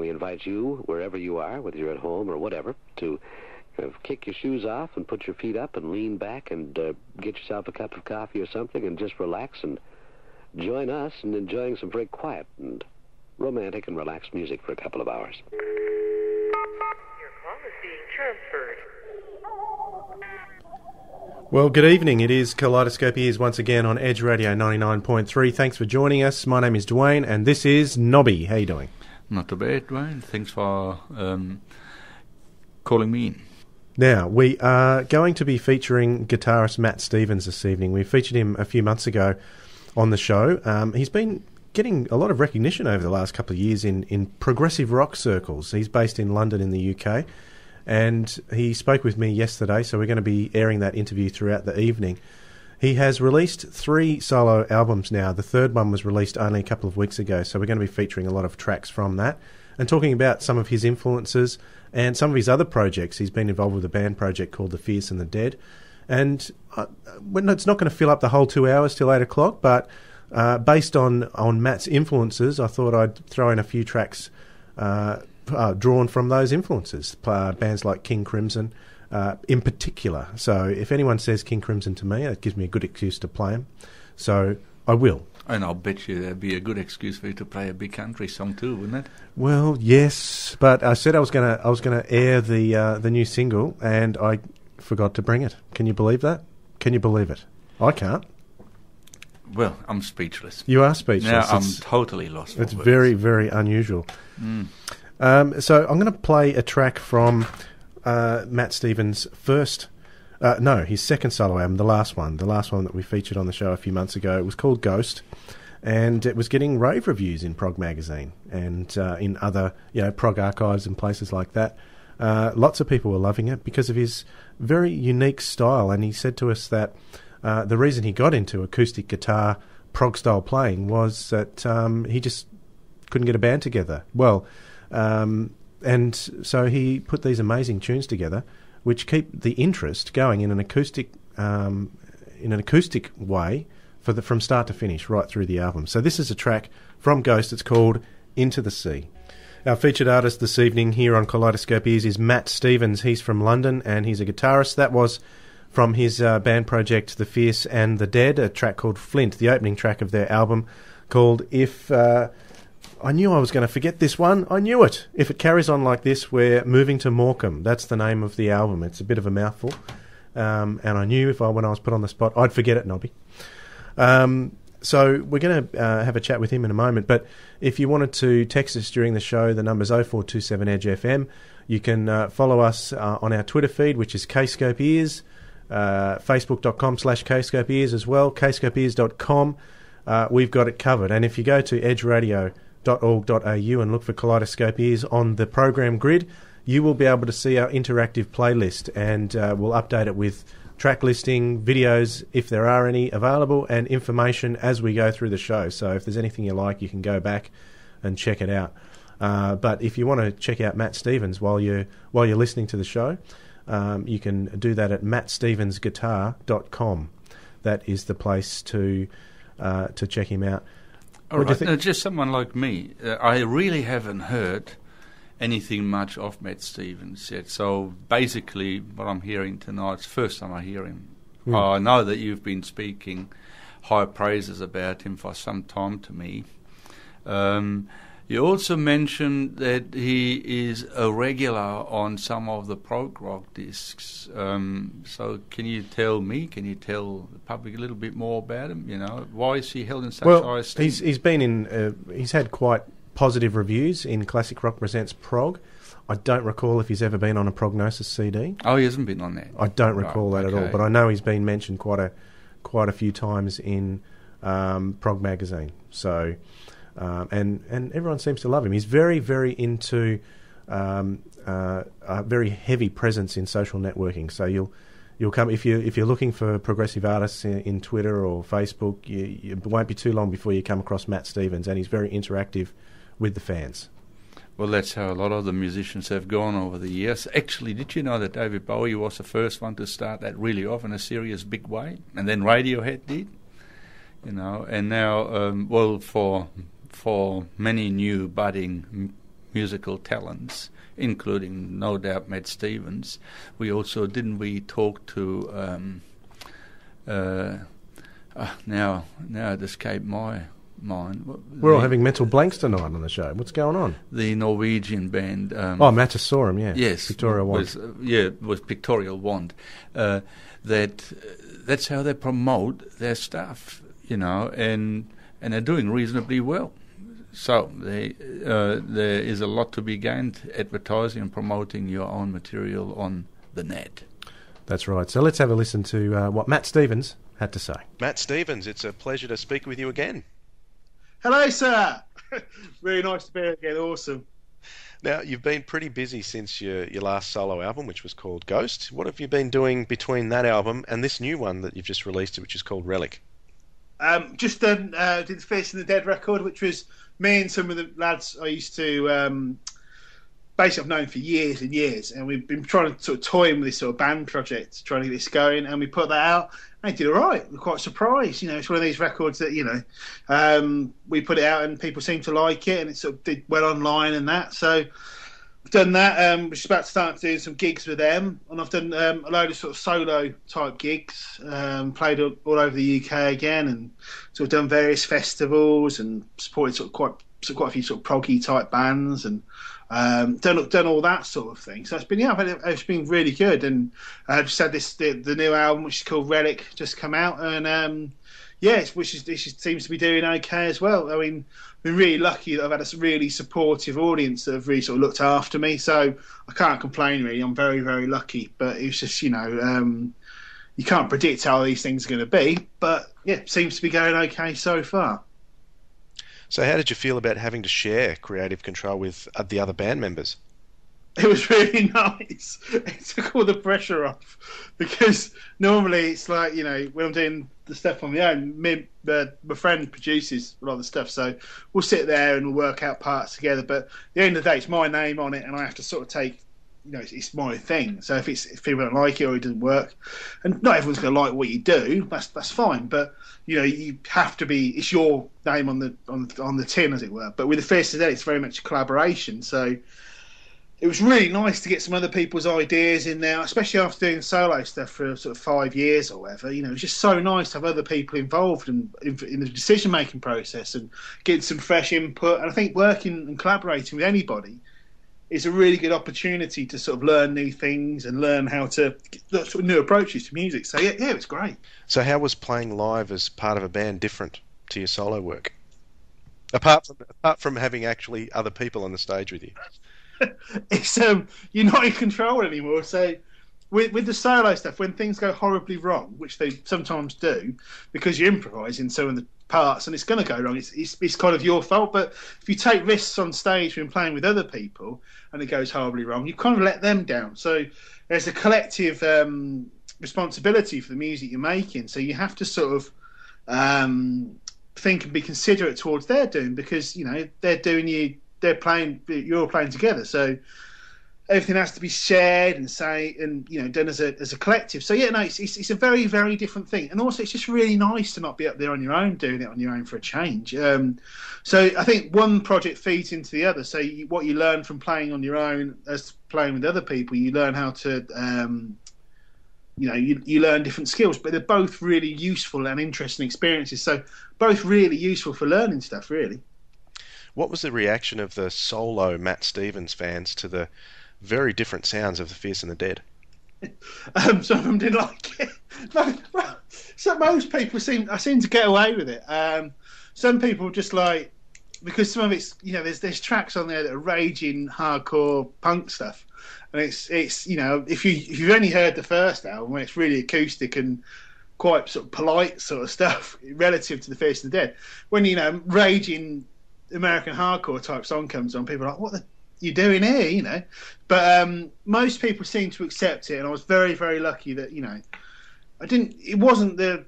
we invite you, wherever you are, whether you're at home or whatever, to kick your shoes off and put your feet up and lean back and get yourself a cup of coffee or something and just relax and join us in enjoying some very quiet and romantic and relaxed music for a couple of hours. Your call is being transferred. Well, good evening. It is Kaleidoscope Ears once again on Edge Radio 99.3. Thanks for joining us. My name is Dwayne, and this is Nobby. How you doing? Not too bad, Dwayne. Thanks for calling me in. Now, we are going to be featuring guitarist Matt Stevens this evening. We featured him a few months ago on the show. He's been getting a lot of recognition over the last couple of years in progressive rock circles. He's based in London in the UK. And he spoke with me yesterday, so we're going to be airing that interview throughout the evening. He has released 3 solo albums now. The third one was released only a couple of weeks ago, so we're going to be featuring a lot of tracks from that and talking about some of his influences and some of his other projects. He's been involved with a band project called The Fierce and the Dead. And it's not going to fill up the whole 2 hours till 8 o'clock, but based on Matt's influences, I thought I'd throw in a few tracks drawn from those influences, bands like King Crimson in particular. So if anyone says King Crimson to me, it gives me a good excuse to play them. So I will. And I'll bet you that'd be a good excuse for you to play a big country song too, wouldn't it? Well, yes, but I said I was gonna air the new single, and I forgot to bring it. Can you believe that? Can you believe it? I can't. Well, I'm speechless. You are speechless. Now I'm totally lost. It's very, very unusual. So I'm going to play a track from Matt Stevens' his second solo album, the last one that we featured on the show a few months ago. It was called Ghost, and it was getting rave reviews in Prog Magazine and in other prog archives and places like that. Lots of people were loving it because of his very unique style, and he said to us that the reason he got into acoustic guitar prog style playing was that he just couldn't get a band together. Well, and so he put these amazing tunes together, which keep the interest going in an acoustic way from start to finish, right through the album. So this is a track from Ghost. It's called Into the Sea. Our featured artist this evening here on Kaleidoscope Ears is Matt Stevens. He's from London and he's a guitarist. That was from his band project The Fierce and the Dead, a track called Flint, the opening track of their album called If... I knew I was going to forget this one. I knew it. If it carries on like this, we're moving to Morcombe. That's the name of the album. It's a bit of a mouthful. And I knew when I was put on the spot, I'd forget it, Nobby. So we're going to have a chat with him in a moment. But if you wanted to text us during the show, the number's 0427-EDGE-FM. You can follow us on our Twitter feed, which is Kscope Ears, facebook.com/Kscope Ears as well, kscopeears.com. We've got it covered. And if you go to edgeradio.org.au and look for Kaleidoscope Ears on the program grid, you will be able to see our interactive playlist, and we'll update it with track listing, videos, if there are any available, and information as we go through the show. So if there's anything you like, you can go back and check it out. But if you want to check out Matt Stevens while you're listening to the show, you can do that at mattstevensguitar.com. That is the place to check him out. All right. Now, just someone like me, I really haven't heard anything much of Matt Stevens yet. So basically what I'm hearing tonight is the first time I hear him. I know that you've been speaking high praises about him for some time to me. You also mentioned that he is a regular on some of the prog rock discs. So can you tell the public a little bit more about him? Why is he held in such high esteem? He's been in. He's had quite positive reviews in Classic Rock Presents Prog. I don't recall if he's ever been on a Prognosis CD. Oh, he hasn't been on that. I don't recall that at all, but I know he's been mentioned quite a few times in Prog Magazine. So. And everyone seems to love him. He's very, very into a very heavy presence in social networking. So you'll come if you're looking for progressive artists in Twitter or Facebook. It won't be too long before you come across Matt Stevens, and he's very interactive with the fans. Well, that's how a lot of the musicians have gone over the years. Actually, did you know that David Bowie was the first one to start that really off in a serious big way, and then Radiohead did? And now, for many new budding musical talents, including no doubt Matt Stevens. We also we talk to now it escaped my mind. We're all having mental blanks tonight on the show. What's going on? The Norwegian band. Matasorum, yeah. Yes, Pictorial Wand. Was Pictorial Wand. That's how they promote their stuff, and they're doing reasonably well. So there is a lot to be gained advertising and promoting your own material on the net. That's right. So let's have a listen to what Matt Stevens had to say. Matt Stevens, it's a pleasure to speak with you again. Hello, sir. Really nice to be here again. Awesome. Now, you've been pretty busy since your last solo album, which was called Ghost. What have you been doing between that album and this new one that you've just released, which is called Relic? Just did the Face in the Dead record, which was me and some of the lads I used to basically I've known for years and years, and we've been trying to sort of toying with this sort of band project, trying to get this going, and we put that out. And it did all right. We're quite surprised. It's one of these records that we put it out and people seem to like it, and it sort of did well online and that. So I've done that. We're just about to start doing some gigs with them, and I've done a load of sort of solo type gigs. Played all over the UK again, and sort of done various festivals and supported quite a few sort of proggy type bands, and done all that sort of thing. So it's been really good. And I've just had the new album, which is called Relic, just come out, and which seems to be doing okay as well. I mean, I've been really lucky that I've had a really supportive audience that have really sort of looked after me. So I can't complain really. I'm very, very lucky. But it's just you can't predict how these things are going to be. But yeah, it seems to be going okay so far. So how did you feel about having to share creative control with the other band members? It was really nice. It took all the pressure off, because normally it's like, when I'm doing the stuff on my own, my friend produces a lot of the stuff, so we'll sit there and we'll work out parts together, but at the end of the day it's my name on it, and I have to sort of take, it's my thing. So if people don't like it or it doesn't work, and not everyone's going to like what you do, that's fine, but you have to be, it's your name on the tin, as it were. But with the Face of the Dead, it's very much a collaboration. So it was really nice to get some other people's ideas in there, especially after doing solo stuff for sort of 5 years or whatever. It was just so nice to have other people involved in the decision making process and getting some fresh input. And I think working and collaborating with anybody is a really good opportunity to sort of learn new things and learn how to get sort of new approaches to music. So yeah, it was great. So how was playing live as part of a band different to your solo work? Apart from having actually other people on the stage with you. It's you're not in control anymore. So with the solo stuff, when things go horribly wrong, which they sometimes do, because you're improvising some of the parts and it's going to go wrong, it's kind of your fault. But if you take risks on stage when playing with other people and it goes horribly wrong, you kind of let them down. So there's a collective responsibility for the music you're making. So you have to sort of think and be considerate towards their doing, because you're playing together. So everything has to be shared and done as a collective. So yeah, no, it's a very, very different thing. And also it's just really nice to not be up there on your own, doing it on your own for a change. So I think one project feeds into the other. So what you learn from playing on your own as playing with other people, you learn how to you learn different skills, but they're both really useful and interesting experiences. So both really useful for learning stuff, really. What was the reaction of the solo Matt Stevens fans to the very different sounds of the Fierce and the Dead? Some of them didn't like it. So most people seem to get away with it. Some people just like, because some of it's there's tracks on there that are raging hardcore punk stuff, and it's if you've only heard the first album, when it's really acoustic and quite sort of polite sort of stuff relative to the Fierce and the Dead, when raging American hardcore type song comes on, people are like, what the you doing here, But most people seem to accept it, and I was very, very lucky that it wasn't the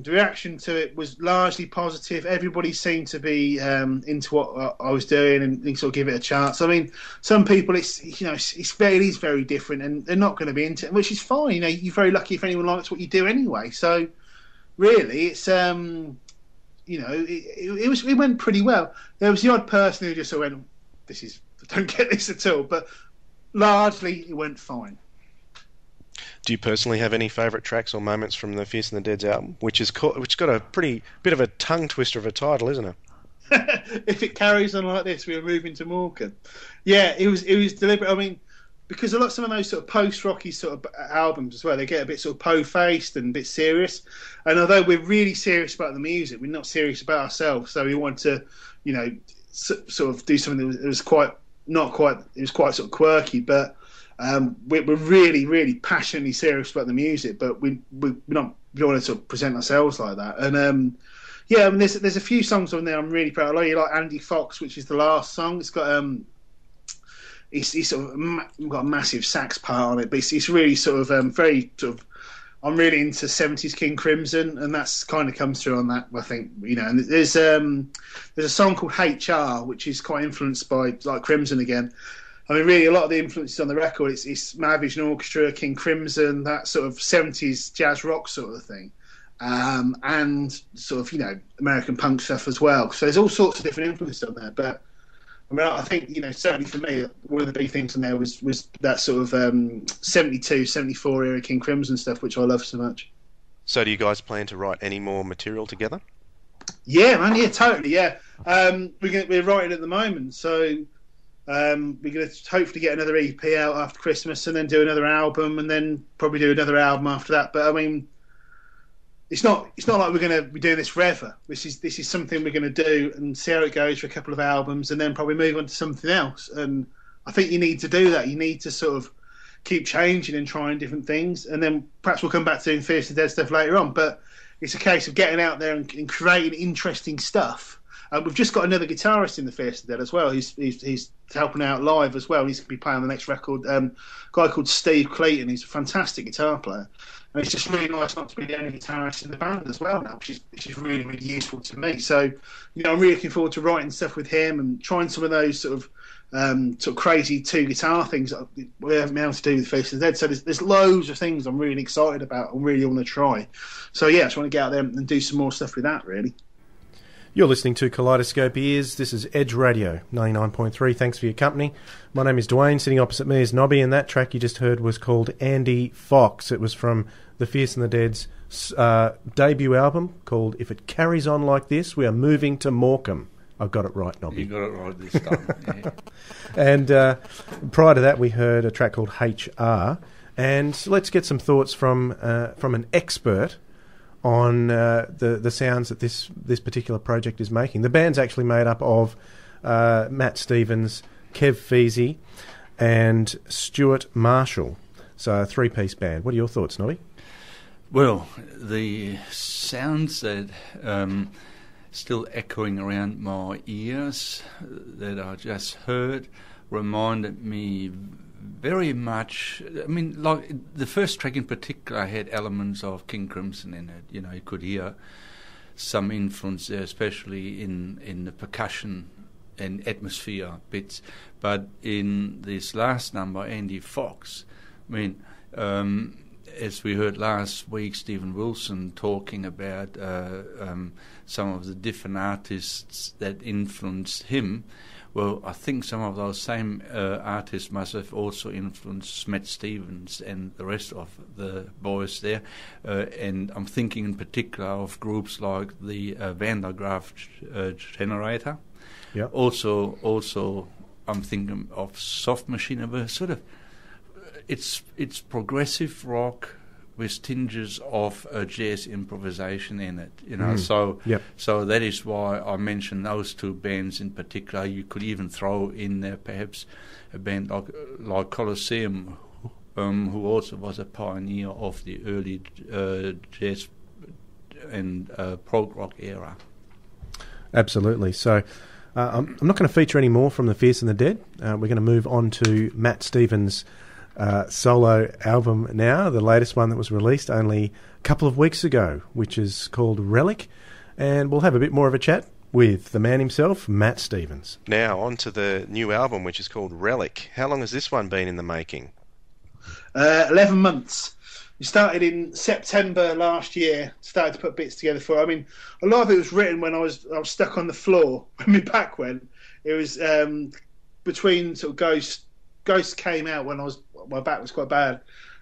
reaction to it was largely positive. Everybody seemed to be into what I was doing and sort of give it a chance. I mean, some people it is very different, and they're not going to be into it, which is fine. You're very lucky if anyone likes what you do anyway. So really, it's it went pretty well. There was the odd person who just sort of went, "This is don't get this at all. But largely, it went fine. Do you personally have any favourite tracks or moments from the Fierce and the Dead's album, which got a pretty bit of a tongue twister of a title, isn't it? If it carries on like this, we're moving to Morcombe. Yeah, it was deliberate. I mean, because some of those sort of post-rocky sort of albums as well, they get a bit sort of po-faced and a bit serious. And although we're really serious about the music, we're not serious about ourselves. So we want to, sort of do something that was quite sort of quirky, but we're really, really passionately serious about the music. But we don't want to sort of present ourselves like that. And yeah, I mean, there's a few songs on there I'm really proud of. I really like Andy Fox, which is the last song. It's got he's sort of got a massive sax part on it, but it's really sort of very sort of. I'm really into 70s King Crimson, and that's kind of comes through on that, I think. And there's a song called HR, which is quite influenced by like Crimson again. I mean, really, a lot of the influences on the record, it's Mahavishnu Orchestra, King Crimson, that sort of 70s jazz rock sort of thing. And sort of, American punk stuff as well. So there's all sorts of different influences on there. But I mean, I think, certainly for me, one of the big things on there was that sort of 72, 74 era King Crimson stuff, which I love so much. So do you guys plan to write any more material together? Yeah, man, yeah, totally, yeah. We're writing at the moment, so we're going to hopefully get another EP out after Christmas and then do another album and then probably do another album after that. But I mean, it's not like we're going to be doing this forever. This is something we're going to do and see how it goes for a couple of albums and then probably move on to something else. And I think you need to do that. You need to sort of keep changing and trying different things. And then perhaps we'll come back to doing Fierce and Dead stuff later on. But it's a case of getting out there and creating interesting stuff. We've just got another guitarist in the Fierce and Dead as well. He's helping out live as well. He's going to be playing on the next record. A guy called Steve Clayton. He's a fantastic guitar player. And it's just really nice not to be the only guitarist in the band as well now, which is really, really useful to me. So, I'm really looking forward to writing stuff with him and trying some of those sort of crazy two guitar things that we haven't been able to do with Face of the Dead. So there's loads of things I'm really excited about and really want to try. So yeah, I just want to get out there and do some more stuff with that, really. You're listening to Kaleidoscope Ears. This is Edge Radio 99.3. Thanks for your company. My name is Dwayne. Sitting opposite me is Nobby, and that track you just heard was called Andy Fox. It was from the Fierce and the Dead's debut album called If It Carries On Like This, We Are Moving to Morcombe. I've got it right, Nobby. You got it right this time. Yeah. And prior to that, we heard a track called HR. And let's get some thoughts from an expert on the sounds that this particular project is making. The band's actually made up of Matt Stevens, Kev Feasy, and Stuart Marshall. So a three-piece band. What are your thoughts, Nobby? Well, the sounds that still echoing around my ears that I just heard reminded me very much. I mean, like the first track in particular had elements of King Crimson in it. You could hear some influence there, especially in the percussion and atmosphere bits. But in this last number, Andy Fox, I mean, as we heard last week, Stephen Wilson talking about some of the different artists that influenced him. Well, I think some of those same artists must have also influenced Matt Stevens and the rest of the boys there. And I'm thinking in particular of groups like the Vandergraaf Generator. Yeah. Also, I'm thinking of Soft Machine, where sort of it's progressive rock with tinges of jazz improvisation in it, So that is why I mentioned those two bands in particular. You could even throw in there perhaps a band like Colosseum, who also was a pioneer of the early jazz and prog rock era. Absolutely. So I'm not going to feature any more from the Fierce and the Dead. We're going to move on to Matt Stevens' solo album now, the latest one that was released only a couple of weeks ago, which is called Relic, and we'll have a bit more of a chat with the man himself, Matt Stevens. Now on to the new album, which is called Relic. How long has this one been in the making? 11 months. We started in September last year, started to put bits together for it. I mean, a lot of it was written when I was stuck on the floor when my back went. It was between sort of Ghost came out when my back was quite bad,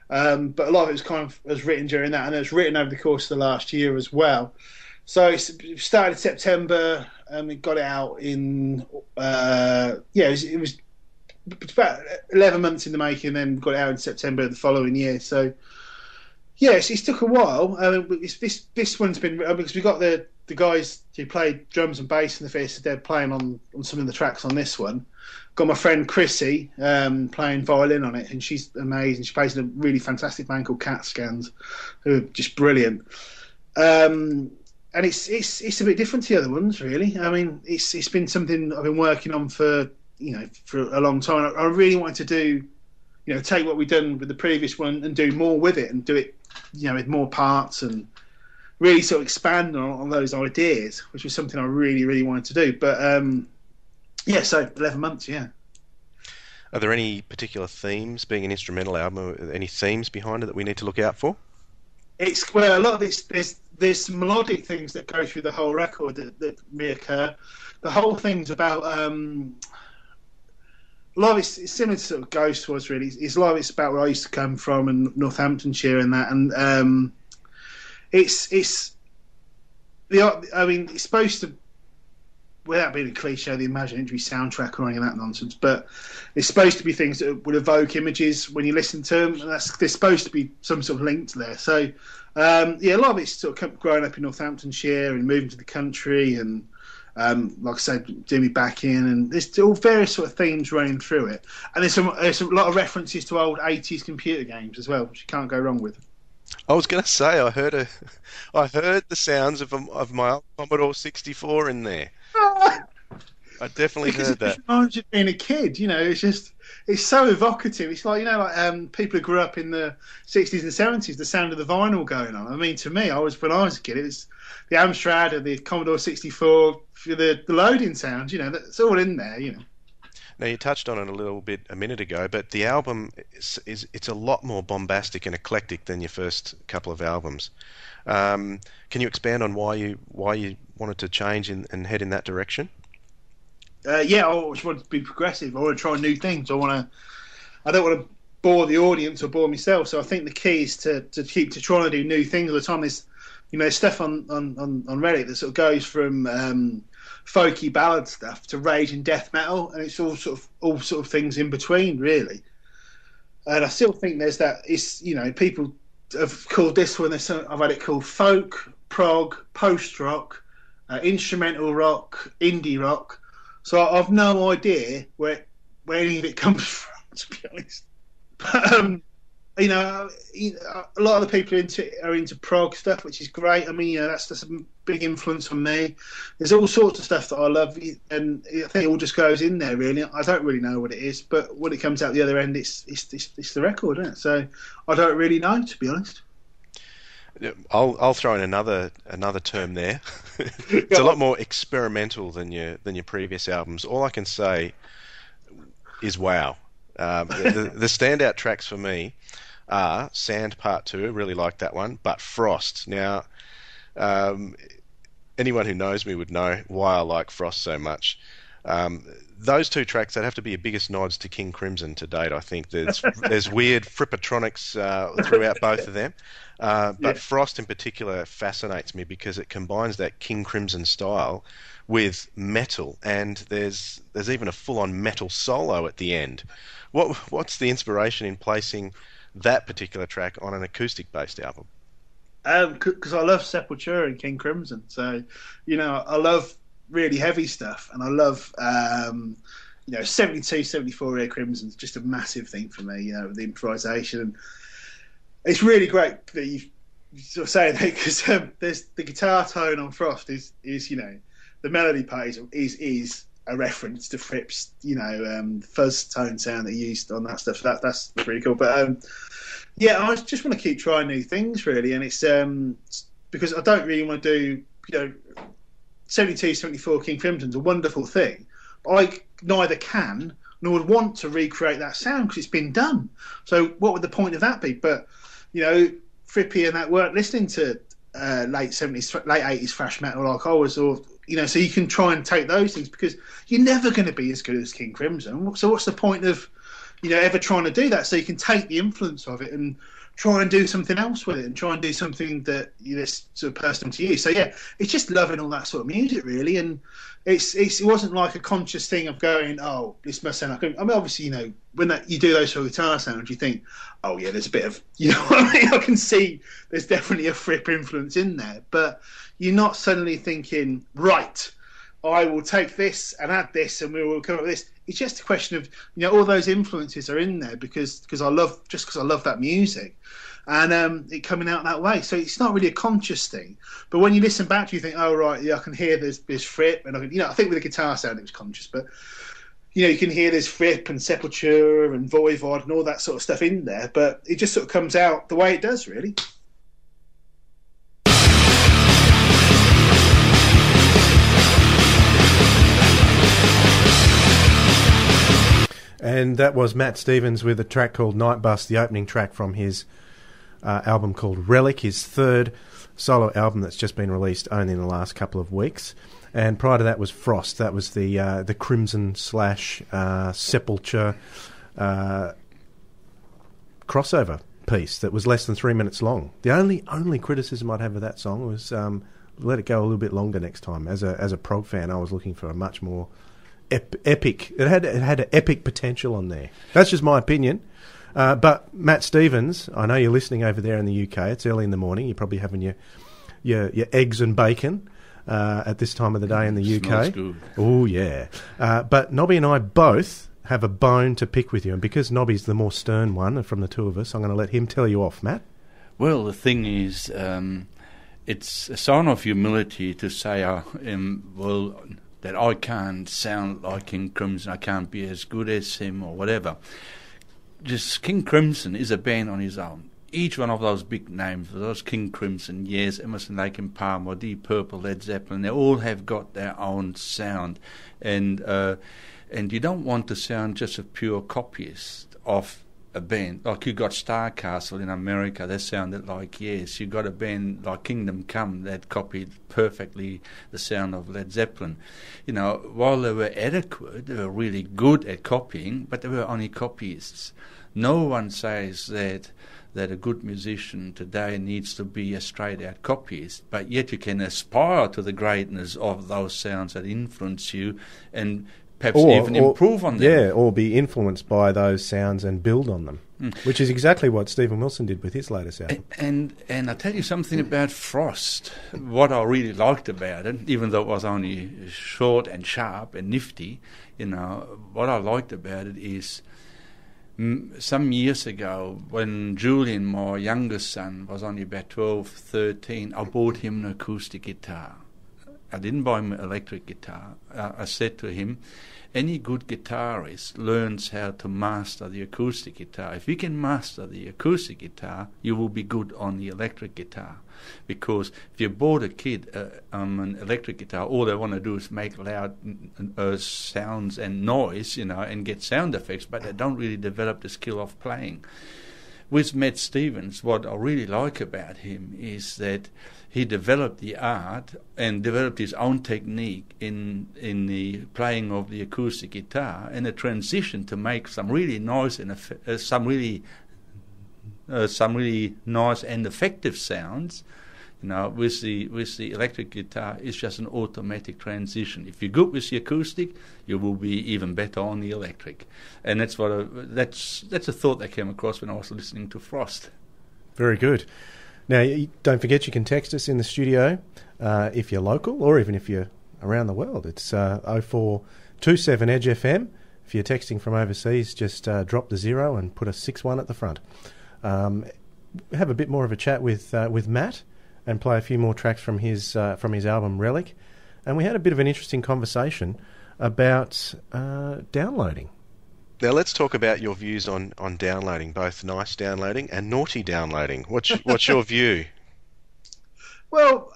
but a lot of it was was written during that, and it was written over the course of the last year as well. So it started September, and we got it out in it was about 11 months in the making, and then got it out in September the following year. So yes, it took a while. This one's been because we got the guys who played drums and bass in the Face of the Dead playing on some of the tracks on this one. Got my friend Chrissy playing violin on it, and she's amazing. She plays in a really fantastic band called Cat Scans, who are just brilliant. And it's a bit different to the other ones, really. I mean, it's been something I've been working on for a long time. I really wanted to do, take what we've done with the previous one and do more with it, and do it, with more parts, and really sort of expand on those ideas, which was something I really, really wanted to do. But so 11 months, yeah. Are there any particular themes, being an instrumental album, any themes behind it that we need to look out for? A lot of this, there's some melodic things that go through the whole record that reoccur. The whole thing's about a lot of it's similar to sort of Ghost was, really. A lot of it's about where I used to come from and Northamptonshire and that, and it's supposed to, without being a cliche, the imaginary soundtrack or any of that nonsense, but it's supposed to be things that would evoke images when you listen to them, and there's supposed to be some sort of link there. So, a lot of it's sort of growing up in Northamptonshire and moving to the country, and like I said, doing me back in, and there's all various sort of themes running through it. And there's a lot of references to old 80s computer games as well, which you can't go wrong with. I was going to say, I heard the sounds of my Commodore 64 in there. I definitely heard that. It reminds you of being a kid, it's so evocative. It's like, people who grew up in the 60s and 70s, the sound of the vinyl going on. I mean, to me, when I was a kid, it was the Amstrad and the Commodore 64, the loading sounds, that's all in there, Now, you touched on it a little bit a minute ago, but the album it's a lot more bombastic and eclectic than your first couple of albums. Can you expand on why you wanted to change and head in that direction? I just want to be progressive. I want to try new things. I don't want to bore the audience or bore myself. So I think the key is to keep trying to do new things all the time. There's stuff on Relic that sort of goes from folky ballad stuff to rage and death metal, and it's all sort of things in between, really. And I still think there's that. It's people have called this one. I've had it called folk, prog, post rock, instrumental rock, indie rock. So I've no idea where any of it comes from, to be honest. But a lot of the people are into prog stuff, which is great. I mean, that's a big influence on me. There's all sorts of stuff that I love, and I think it all just goes in there, really. I don't really know what it is, but when it comes out the other end, it's the record, isn't it? So I don't really know, to be honest. I'll throw in another term there. It's a lot more experimental than your previous albums. All I can say is wow. The standout tracks for me are Sand Part 2, I really like that one, but Frost. Now, anyone who knows me would know why I like Frost so much. Those two tracks, they'd have to be your biggest nods to King Crimson to date, I think. There's weird frippatronics throughout both of them. But Frost in particular fascinates me because it combines that King Crimson style with metal, and there's even a full-on metal solo at the end. What's the inspiration in placing that particular track on an acoustic-based album? Because I love Sepultura and King Crimson, so I love really heavy stuff, and I love 72, 74 Air Crimson's just a massive thing for me, with the improvisation. And it's really great that you sort of say that, because there's the guitar tone on Frost is the melody part is a reference to Fripp's fuzz tone sound that he used on that stuff. So that's pretty cool. But I just want to keep trying new things, really, and it's because I don't really want to do 72, 74 King Crimson's a wonderful thing. I neither can nor would want to recreate that sound because it's been done. So what would the point of that be? But Frippy and that weren't listening to late 70s, late 80s thrash metal like I was, or so you can try and take those things, because you're never going to be as good as King Crimson. So what's the point of, ever trying to do that? So you can take the influence of it and try and do something else with it, and try and do something that that's sort of personal to you. So yeah, it's just loving all that sort of music, really. And it wasn't like a conscious thing of going, oh, this must sound like. I mean, obviously, when you do those sort of guitar sounds, you think, oh yeah, there's a bit of, what I mean? I can see there's definitely a Fripp influence in there, but you're not suddenly thinking, right, I will take this and add this, and we will come up with this. It's just a question of, all those influences are in there because I love that music, and it coming out that way. So it's not really a conscious thing. But when you listen back, you think, oh right, yeah, I can hear there's Fripp, and I think with the guitar sound it was conscious, but you can hear there's Fripp and Sepultura and Voivod and all that sort of stuff in there. But it just sort of comes out the way it does, really. And that was Matt Stevens with a track called Night Bus, the opening track from his album called Relic, his third solo album that's just been released only in the last couple of weeks. And prior to that was Frost. That was the Crimson / Sepultura crossover piece that was less than 3 minutes long. The only criticism I'd have of that song was let it go a little bit longer next time. As a prog fan, I was looking for a much more epic. It had an epic potential on there. That's just my opinion. But Matt Stevens, I know you're listening over there in the UK. It's early in the morning. You're probably having your eggs and bacon at this time of the day in the UK. Smells good. Oh yeah. But Nobby and I both have a bone to pick with you, and because Nobby's the more stern one from the two of us, I'm going to let him tell you off, Matt. Well, the thing is, it's a sign of humility to say, that I can't sound like King Crimson, I can't be as good as him or whatever. Just King Crimson is a band on his own. Each one of those big names, those King Crimson, Yes, Emerson, Lake and Palmer, Deep Purple, Led Zeppelin, they all have got their own sound. And you don't want to sound just a pure copyist of a band. Like you got Starcastle in America, they sounded like Yes. You got a band like Kingdom Come that copied perfectly the sound of Led Zeppelin. While they were adequate, they were really good at copying, but they were only copyists. No one says that a good musician today needs to be a straight-out copyist, but yet you can aspire to the greatness of those sounds that influence you and perhaps even improve on them. Yeah, or be influenced by those sounds and build on them, which is exactly what Stephen Wilson did with his latest album. And I'll tell you something about Frost. What I really liked about it, even though it was only short and sharp and nifty, what I liked about it is some years ago when Julian, my youngest son, was only about 12, 13, I bought him an acoustic guitar. I didn't buy him an electric guitar. I said to him, any good guitarist learns how to master the acoustic guitar. If you can master the acoustic guitar, you will be good on the electric guitar. Because if you bought a kid an electric guitar, all they want to do is make loud sounds and noise, and get sound effects, but they don't really develop the skill of playing. With Matt Stevens, what I really like about him is that he developed the art and developed his own technique in the playing of the acoustic guitar, and a transition to make some really nice and some really nice and effective sounds. With the electric guitar, it's just an automatic transition. If you're good with the acoustic, you will be even better on the electric, and that's a thought that came across when I was listening to Frost. Very good. Now, don't forget you can text us in the studio if you're local or even if you're around the world. It's 0427 Edge FM. If you're texting from overseas, just drop the 0 and put a 61 at the front. Have a bit more of a chat with Matt and play a few more tracks from his album Relic. And we had a bit of an interesting conversation about downloading. Now let's talk about your views on downloading, both nice downloading and naughty downloading. What's your view? Well,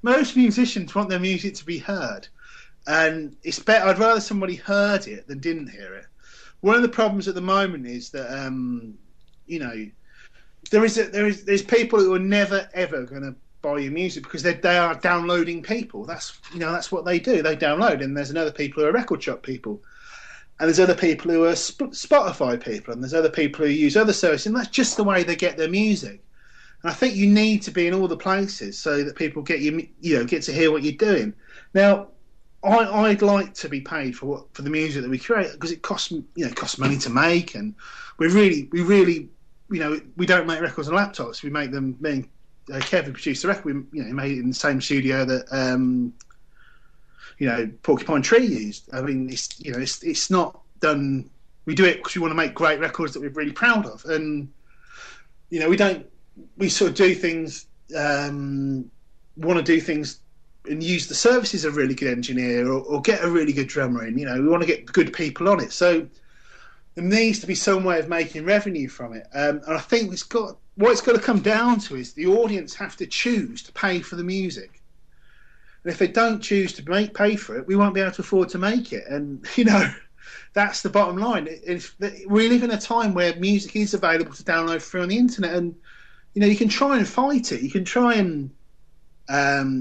most musicians want their music to be heard, and it's better. I'd rather somebody heard it than didn't hear it. One of the problems at the moment is that there's people who are never ever going to buy your music because they are downloading people. That's what they do. They download, and there's another people who are record shop people, and there's other people who are Spotify people, and there's other people who use other services, and that's just the way they get their music. And I think you need to be in all the places so that people get get to hear what you're doing. Now, I'd like to be paid for the music that we create because it costs money to make, and we really we don't make records on laptops. We make them. Me and Kevin produced the record. We made it in the same studio that Porcupine Tree used. I mean, it's not done. We do it because we want to make great records that we're really proud of, and we sort of do things. Want to do things and use the services of a really good engineer or get a really good drummer in. We want to get good people on it. So there needs to be some way of making revenue from it. And I think what it's got to come down to is the audience have to choose to pay for the music. And if they don't choose to pay for it, we won't be able to afford to make it. And, that's the bottom line. We live in a time where music is available to download free on the internet. And, you can try and fight it. You can try and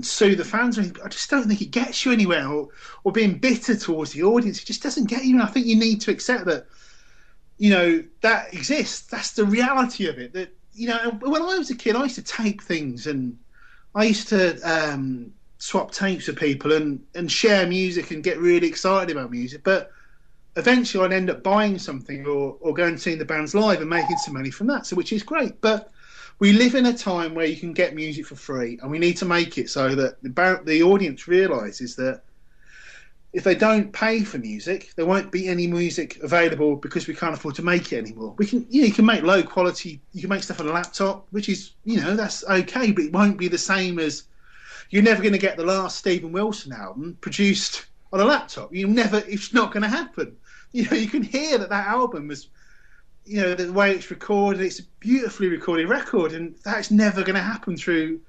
sue the fans. I just don't think it gets you anywhere, or being bitter towards the audience. It just doesn't get you. And I think you need to accept that, that exists. That's the reality of it. That, when I was a kid, I used to tape things, and I used to swap tapes with people and share music and get really excited about music. But eventually I'd end up buying something or going and seeing the bands live and making some money from that, which is great. But we live in a time where you can get music for free, and we need to make it so that the audience realises that if they don't pay for music, there won't be any music available because we can't afford to make it anymore. We can, you can make low quality, you can make stuff on a laptop, which is, that's okay, but it won't be the same as, you're never going to get the last Stephen Wilson album produced on a laptop. It's not going to happen. You can hear that album was, the way it's recorded, it's a beautifully recorded record, and that's never going to happen through,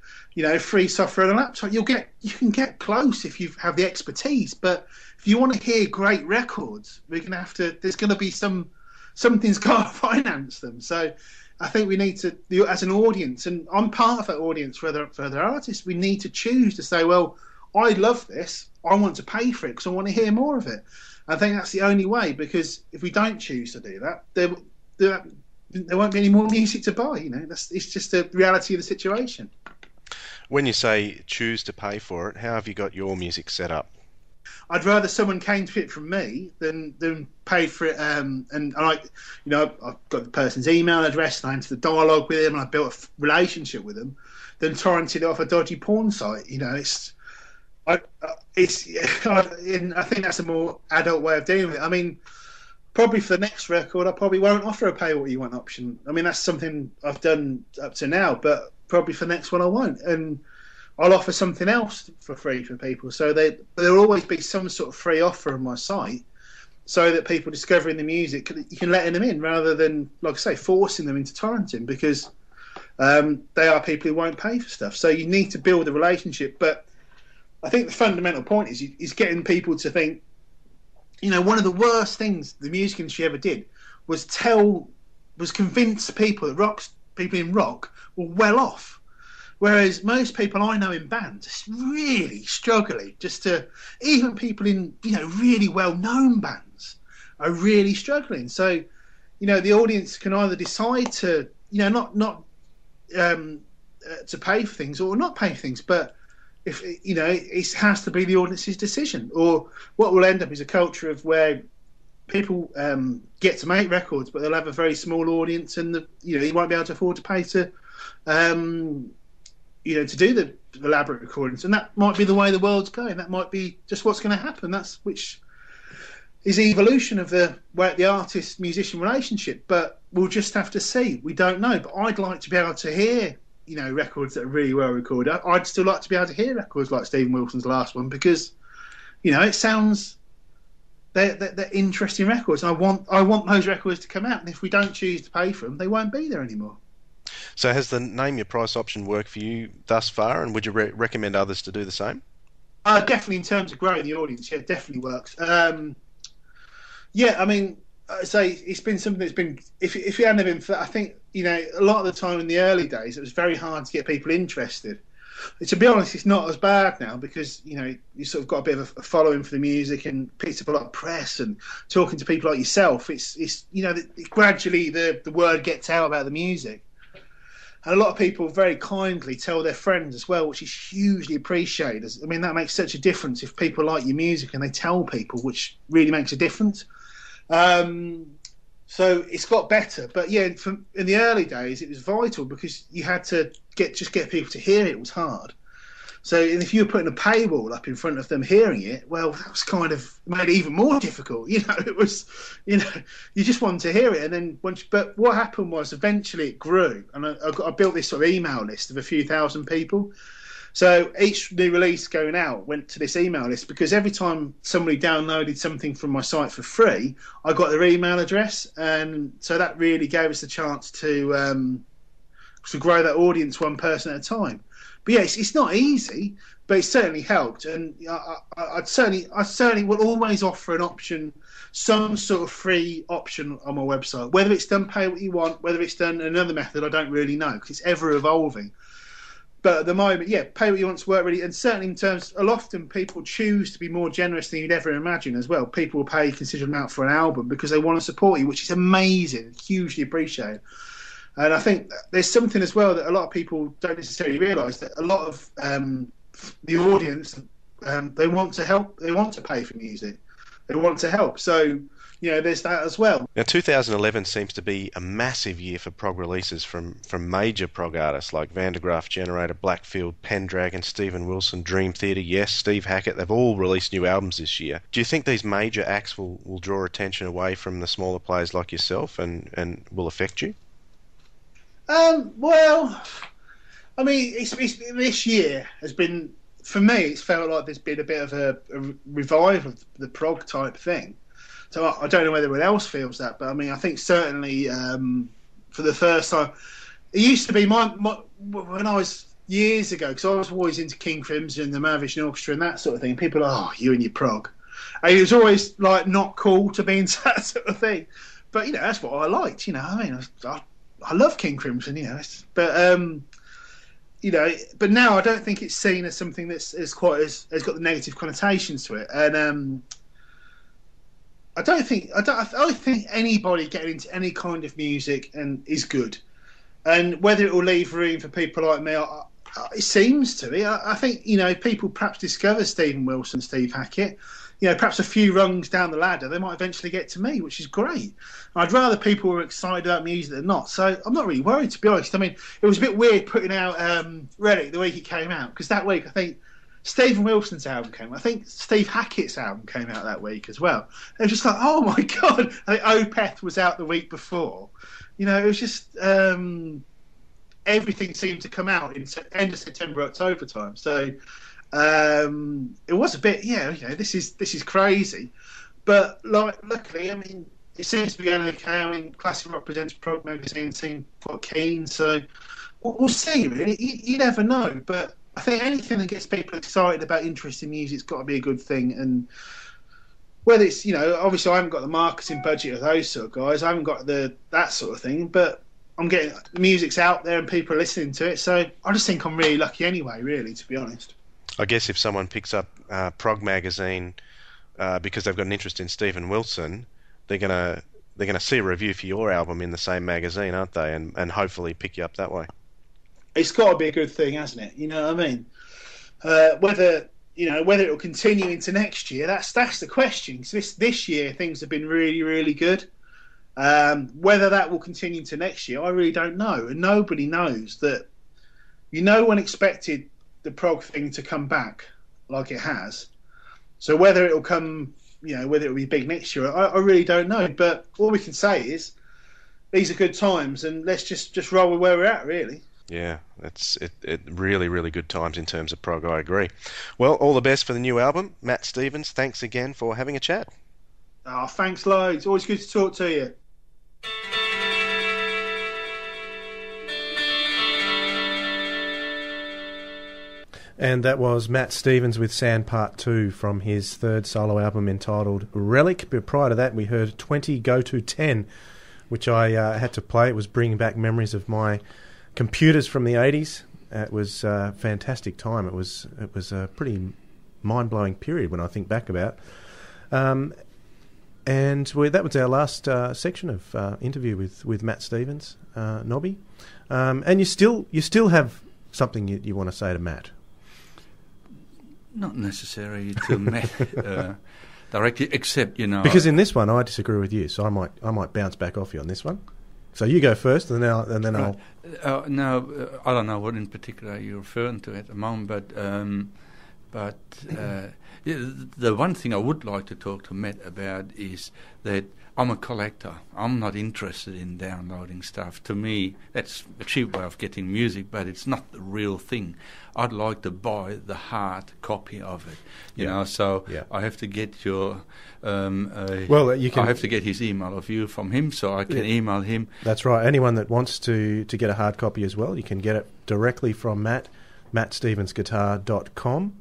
free software on a laptop. You can get close if you have the expertise, but if you want to hear great records, there's going to be something's got to finance them. So I think we need to, as an audience, and I'm part of that audience for other artists, we need to choose to say, well, I love this, I want to pay for it because I want to hear more of it. I think that's the only way, because if we don't choose to do that, there won't be any more music to buy. It's just the reality of the situation. When you say choose to pay for it, how have you got your music set up? I'd rather someone came to it from me than paid for it. And I've got the person's email address, and I entered the dialogue with them, and I built a relationship with them, than torrenting it off a dodgy porn site. I think that's a more adult way of dealing with it. I mean, probably for the next record, I probably won't offer a pay what you want option. I mean, that's something I've done up to now, but probably for the next one I won't. And I'll offer something else for free for people. So there'll always be some sort of free offer on my site, so that people discovering the music, you can let them in rather than, like I say, forcing them into torrenting, because they are people who won't pay for stuff. So you need to build a relationship. But I think the fundamental point is getting people to think, one of the worst things the music industry ever did was convince people that people in rock were well off. Whereas most people I know in bands are really struggling, even people in, really well-known bands are really struggling. So, the audience can either decide to, not to pay for things or not pay for things, but if it has to be the audience's decision. Or what will end up is a culture of where people get to make records, but they'll have a very small audience, and you won't be able to afford to pay to to do the elaborate recordings. And that might be the way the world's going. That might be just what's going to happen. Which is the evolution of the artist-musician relationship. But we'll just have to see. We don't know. But I'd like to be able to hear records that are really well recorded. I'd still like to be able to hear records like Stephen Wilson's last one, because it sounds they're interesting records, and I want those records to come out. And if we don't choose to pay for them, they won't be there anymore. So has the name your price option worked for you thus far, and would you recommend others to do the same? Definitely, in terms of growing the audience, yeah, it definitely works. I mean, I say it's been something that's been. If it hadn't been for, I think a lot of the time in the early days, it was very hard to get people interested. To be honest, it's not as bad now because you sort of got a bit of a following for the music and picked up a lot of press and talking to people like yourself. It's gradually the word gets out about the music, and a lot of people very kindly tell their friends as well, which is hugely appreciated. I mean, that makes such a difference if people like your music and they tell people, which really makes a difference. So it's got better, but yeah, in the early days it was vital because you had to get people to hear it. It was hard. So if you were putting a paywall up in front of them hearing it, well, that was kind of made it even more difficult. It was, you just wanted to hear it, and then but what happened was eventually it grew, and I built this sort of email list of a few thousand people. So each new release going out went to this email list because every time somebody downloaded something from my site for free, I got their email address, and so that really gave us the chance to grow that audience one person at a time. But yeah, it's not easy, but it certainly helped, and I certainly will always offer an option, some sort of free option on my website. Whether it's done pay what you want, whether it's done another method, I don't really know because it's ever evolving. But at the moment, yeah, pay what you want to work really, and certainly in terms, a lot often people choose to be more generous than you'd ever imagine as well. People will pay a considerable amount for an album because they want to support you, which is amazing, hugely appreciated. And I think there's something as well that a lot of people don't necessarily realise, that a lot of the audience, they want to help, they want to pay for music, they want to help. So, there's that as well. Now, 2011 seems to be a massive year for prog releases from major prog artists like Vandergraaf Generator, Blackfield, Pendragon, Stephen Wilson, Dream Theater, Yes, Steve Hackett. They've all released new albums this year. Do you think these major acts will draw attention away from the smaller players like yourself and will affect you? Well, I mean, this year has been, for me, it's felt like there's been a bit of a revival of the prog type thing. So I don't know whether anyone else feels that, but I mean, I think certainly for the first time, it used to be when I was years ago, because I was always into King Crimson and the Mahavishnu Orchestra and that sort of thing. People are, you and your prog. And it was always like not cool to be into that sort of thing. But that's what I liked. I mean, I love King Crimson. But but now I don't think it's seen as something that's has got the negative connotations to it, and I don't think anybody getting into any kind of music is good, and whether it will leave room for people like me, it seems to be. I think people perhaps discover Stephen Wilson, Steve Hackett, perhaps a few rungs down the ladder, they might eventually get to me, which is great. I'd rather people were excited about music than not, so I'm not really worried, to be honest. I mean, it was a bit weird putting out Relic the week it came out, because that week I think Stephen Wilson's album came out. I think Steve Hackett's album came out that week as well. It was just like, oh my God. I think Opeth was out the week before. It was just everything seemed to come out in end of September, October time. So it was a bit, this is crazy. But luckily, I mean, it seems to be going okay. I mean, Classic Rock Presents Prog magazine seemed quite keen. So we'll see, really. You never know. But I think anything that gets people excited about interest in music's got to be a good thing. And whether it's, obviously I haven't got the marketing budget of those sort of guys. I haven't got that sort of thing. But I'm getting the music's out there and people are listening to it. So I just think I'm really lucky anyway, really, to be honest. I guess if someone picks up Prog magazine because they've got an interest in Stephen Wilson, they're gonna see a review for your album in the same magazine, aren't they? And hopefully pick you up that way. It's got to be a good thing, hasn't it? You know what I mean? Whether it will continue into next year, that's the question. So this year things have been really, really good. Whether that will continue into next year, I really don't know, and nobody knows that. No one expected the prog thing to come back like it has. So whether it'll come, whether it'll be big next year, I really don't know. But all we can say is these are good times, and let's just roll with where we're at, really. Yeah, it's really, really good times in terms of prog, I agree. Well, all the best for the new album. Matt Stevens, thanks again for having a chat. Oh, thanks loads. Always good to talk to you. And that was Matt Stevens with Sand Part 2 from his third solo album entitled Relic. But prior to that, we heard 20 Go to 10, which I had to play. It was bringing back memories of my computers from the 80s. It was a fantastic time. It was a pretty mind-blowing period when I think back about. And that was our last section of interview with Matt Stevens, Nobby. And you still have something you want to say to Matt? Not necessarily to Matt directly, except because in this one I disagree with you, so I might bounce back off you on this one. So you go first, and then I'll. No, I don't know what in particular you're referring to at the moment, but the one thing I would like to talk to Matt about is that I'm a collector. I'm not interested in downloading stuff. To me, that's a cheap way of getting music, but it's not the real thing. I'd like to buy the hard copy of it, you know. So I have to get your. You can. I have to get his email of you from him, so I can email him. That's right. Anyone that wants to get a hard copy as well, you can get it directly from Matt, mattstevensguitar.com,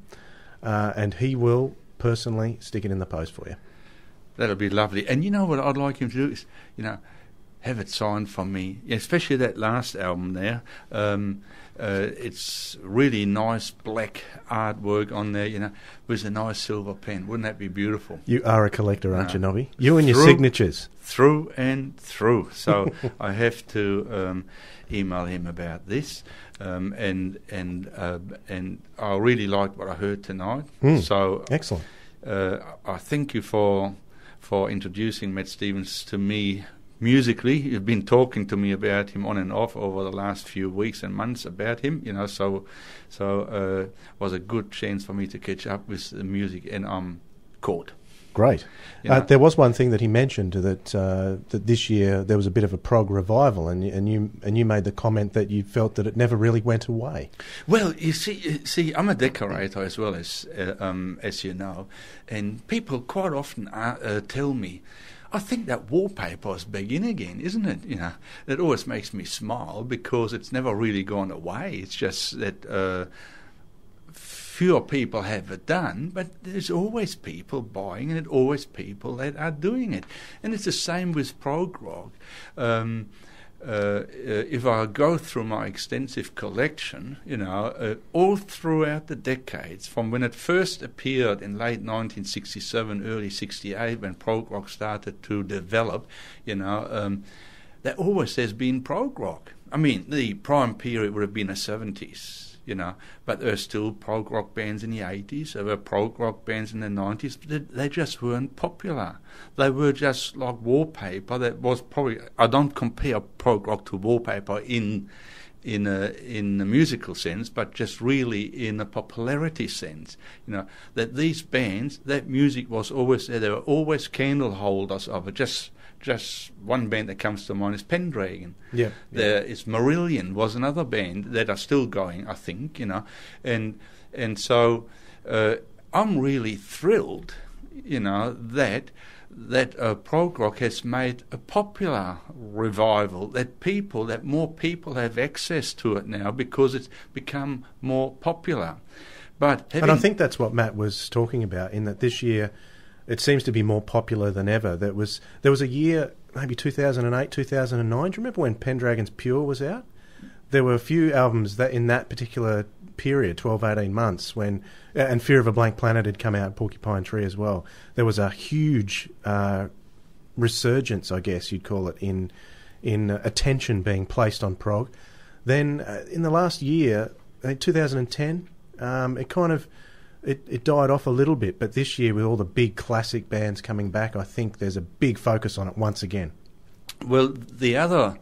and he will personally stick it in the post for you. That'll be lovely. And you know what I'd like him to do is, have it signed from me, especially that last album there. It's really nice black artwork on there, with a nice silver pen. Wouldn't that be beautiful? You are a collector, aren't you, Nobby? You and your signatures. Through and through. So I have to email him about this. And I really like what I heard tonight. So excellent. I thank you for introducing Matt Stevens to me musically. You've been talking to me about him on and off over the last few weeks and months about him, so it was a good chance for me to catch up with the music, and I'm caught. Great. There was one thing that he mentioned that this year there was a bit of a prog revival, and you made the comment that you felt that it never really went away. Well, you see, I'm a decorator as well as you know, and people quite often tell me, I think that wallpaper is back in again, isn't it? It always makes me smile because it's never really gone away. It's just that fewer people have it done, but there's always people buying it, always people that are doing it. And it's the same with prog rock. If I go through my extensive collection, all throughout the decades, from when it first appeared in late 1967, early 68, when prog rock started to develop, there always has been prog rock. I mean, the prime period would have been the 70s. But there were still prog rock bands in the 80s, there were prog rock bands in the 90s, but they just weren't popular. They were just like wallpaper. That was probably, I don't compare prog rock to wallpaper in the musical sense, but just really in a popularity sense. That these bands, that music was always there. There were always candle holders of it. Just one band that comes to mind is Pendragon. There is Marillion was another band that are still going, I think, and so I'm really thrilled, that prog rock has made a popular revival, that more people have access to it now because it's become more popular. And I think that's what Matt was talking about, in that this year it seems to be more popular than ever. There was a year, maybe 2008, 2009. Do you remember when Pendragon's Pure was out? There were a few albums that in that particular period, 12, 18 months, when and Fear of a Blank Planet had come out, Porcupine Tree as well. There was a huge resurgence, I guess you'd call it, in attention being placed on prog. Then in the last year, 2010, it kind of it died off a little bit, but this year with all the big classic bands coming back, I think there's a big focus on it once again. Well, the other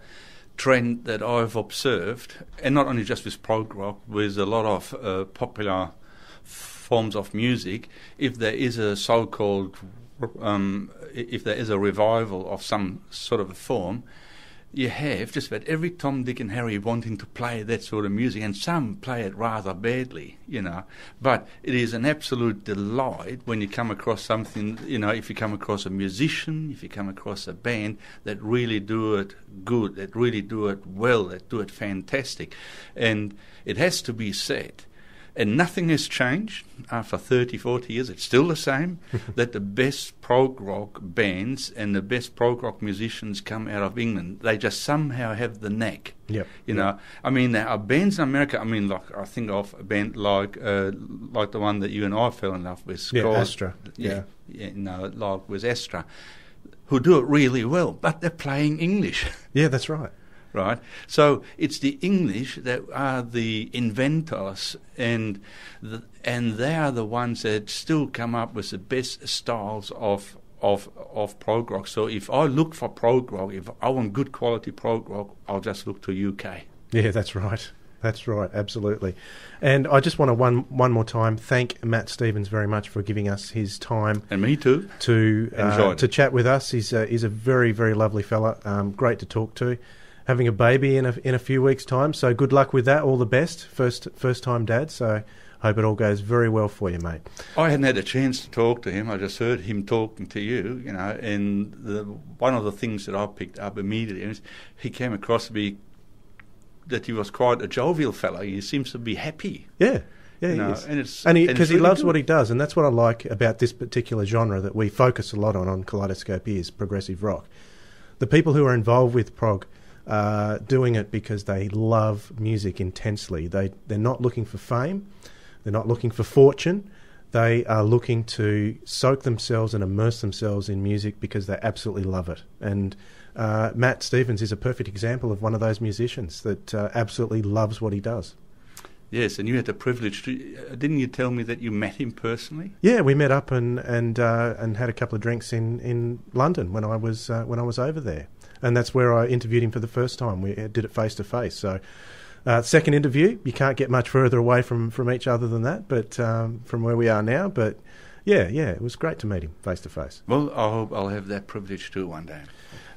trend that I've observed, and not only just with prog rock, with a lot of popular forms of music, if there is a so-called, if there is a revival of some sort of a form, you have just about every Tom, Dick and Harry wanting to play that sort of music, and some play it rather badly, But it is an absolute delight when you come across something, if you come across a musician, if you come across a band that really do it good, that really do it well, that do it fantastic. And it has to be said And nothing has changed after 30, 40 years. It's still the same, that the best prog rock bands and the best prog rock musicians come out of England. They just somehow have the knack. Yep. You know, I mean, there are bands in America. I mean, like I think of a band like the one that you and I fell in love with. Yeah, called, Astra. Yeah, no, like with Astra, who do it really well, but they're playing English. Yeah, that's right. Right, so it's the English that are the inventors, and they are the ones that still come up with the best styles of prog rock. So if I look for prog rock, if I want good quality prog rock, I'll just look to UK. Yeah, that's right. That's right, absolutely. And I just want to one more time thank Matt Stevens very much for giving us his time. And me too. To chat with us. He's a very, very lovely fella. Great to talk to. Having a baby in a few weeks' time, so good luck with that. All the best, first time dad. So hope it all goes very well for you, mate. I hadn't had a chance to talk to him. I just heard him talking to you, you know. And one of the things that I picked up immediately is he came across to be that he was quite a jovial fellow. He seems to be happy. Yeah. Yeah, he is. And because he really loves good. what he does, and that's what I like about this particular genre that we focus a lot on Kaleidoscope is progressive rock. The people who are involved with prog doing it because they love music intensely. They're not looking for fame. They're not looking for fortune. They are looking to soak themselves and immerse themselves in music because they absolutely love it. And Matt Stevens is a perfect example of one of those musicians that absolutely loves what he does. Yes, and you had the privilege to. Didn't you tell me that you met him personally? Yeah, we met up and had a couple of drinks in London when I was over there. And that's where I interviewed him for the first time. We did it face to face. So, second interview, you can't get much further away from each other than that. But from where we are now, but yeah, it was great to meet him face to face. Well, I hope I'll have that privilege too one day.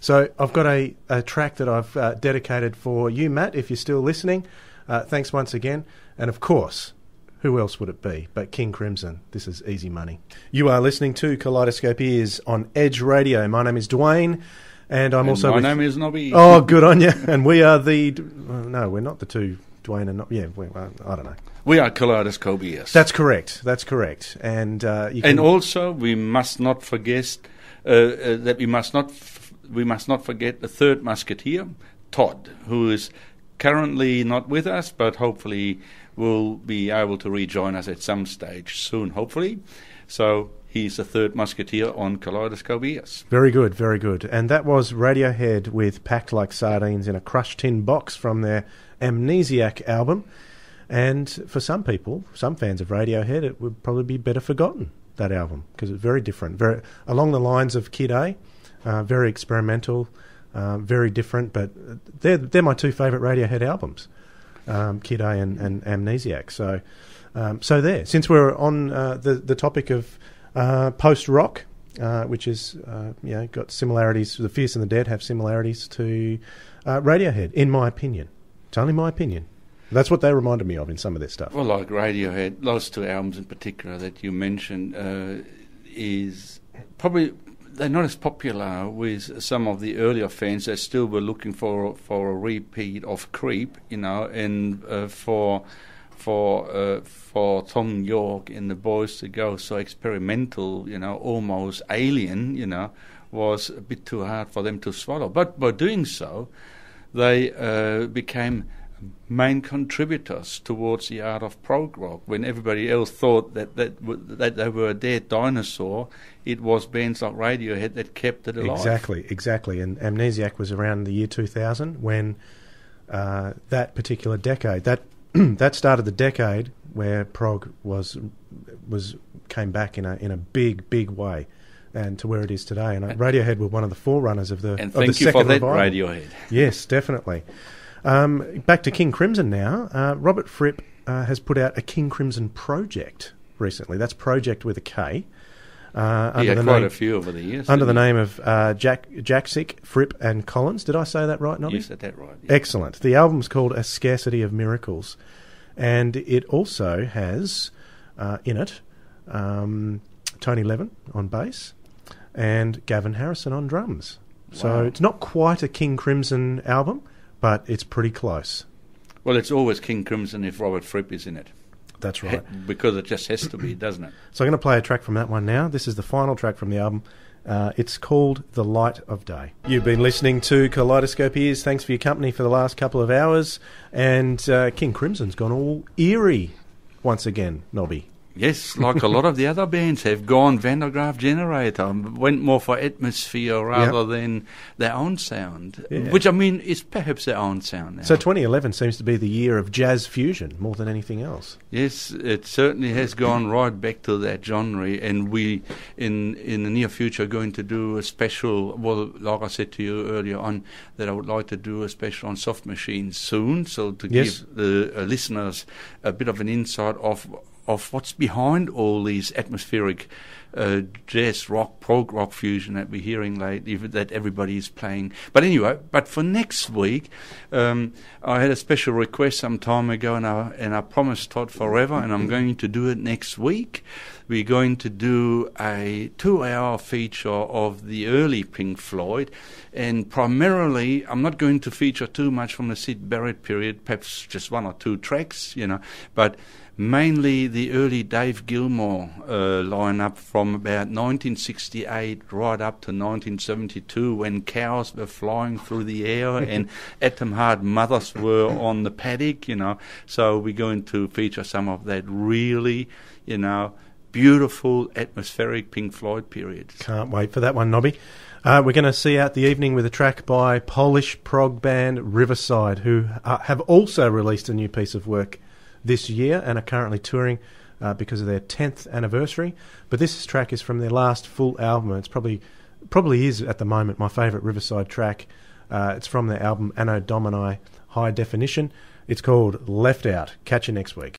So I've got a track that I've dedicated for you, Matt. If you're still listening, thanks once again. And of course, who else would it be but King Crimson? This is Easy Money. You are listening to Kaleidoscope Ears on Edge Radio. My name is Dwayne. And I'm also. My name is Nobby. Oh, good on you! And we are no, we're not the two Dwayne and I don't know. We are Kaleidoscope Ears. That's correct. And and also we must not forget that we must not forget the third musketeer, Todd, who is currently not with us, but hopefully will be able to rejoin us at some stage soon. Hopefully, so. He's the third musketeer on Kaleidoscope Ears. Very good, very good. And that was Radiohead with Packed Like Sardines in a Crushed Tin Box from their Amnesiac album. And for some people, some fans of Radiohead, it would probably be better forgotten, that album, because it's very different. Very along the lines of Kid A, very experimental, very different. But they're my two favourite Radiohead albums, Kid A and Amnesiac. So there. Since we're on the topic of post-rock, which is got similarities. The Fierce and the Dead have similarities to Radiohead, in my opinion. It's only my opinion. That's what they reminded me of in some of their stuff. Well, like Radiohead, those two albums in particular that you mentioned is probably they're not as popular with some of the earlier fans that still were looking for a repeat of Creep, and for Tom York and the boys to go so experimental, almost alien, was a bit too hard for them to swallow. But by doing so, they became main contributors towards the art of prog rock. When everybody else thought that they were a dead dinosaur, it was bands like Radiohead that kept it alive. Exactly. And Amnesiac was around the year 2000 when that particular decade, that started the decade where prog came back in a big way, and to where it is today. And Radiohead were one of the forerunners of the and of the thank you second for that, revival. Radiohead. Yes, definitely. Back to King Crimson now. Robert Fripp has put out a King Crimson project recently. That's project with a K. He had quite a few over the years. Under the name of Jaksic, Fripp and Collins. Did I say that right, Nobby? You said that right. Yeah. Excellent. The album's called A Scarcity of Miracles. And it also has in it Tony Levin on bass and Gavin Harrison on drums. Wow. So it's not quite a King Crimson album, but it's pretty close. Well, it's always King Crimson if Robert Fripp is in it. That's right. Because it just has to be, doesn't it? So I'm going to play a track from that one now. This is the final track from the album. It's called The Light of Day. You've been listening to Kaleidoscope Ears. Thanks for your company for the last couple of hours. And King Crimson's gone all eerie once again, Nobby. Yes, like a lot of the other bands have gone Van der Graaf generator, went more for atmosphere rather than their own sound, which I mean is perhaps their own sound now. So 2011 seems to be the year of jazz fusion more than anything else. Yes, it certainly has gone right back to that genre, and we in the near future are going to do a special, well, like I said to you earlier on, that I would like to do a special on soft machines soon, so to give the listeners a bit of an insight of what's behind all these atmospheric jazz rock, prog rock fusion that we're hearing lately, that everybody is playing. But anyway, for next week, I had a special request some time ago, and I promised Todd forever, and I'm going to do it next week. We're going to do a 2-hour feature of the early Pink Floyd, and primarily I'm not going to feature too much from the Sid Barrett period, perhaps just 1 or 2 tracks, but mainly the early Dave Gilmour lineup from about 1968 right up to 1972, when cows were flying through the air and atom-hard mothers were on the paddock, So we're going to feature some of that really, beautiful atmospheric Pink Floyd periods. Can't wait for that one, Nobby. We're going to see out the evening with a track by Polish prog band Riverside, who have also released a new piece of work this year and are currently touring because of their 10th anniversary. But this track is from their last full album. It's probably is at the moment my favourite Riverside track. It's from their album Anno Domini High Definition. It's called Left Out. Catch you next week.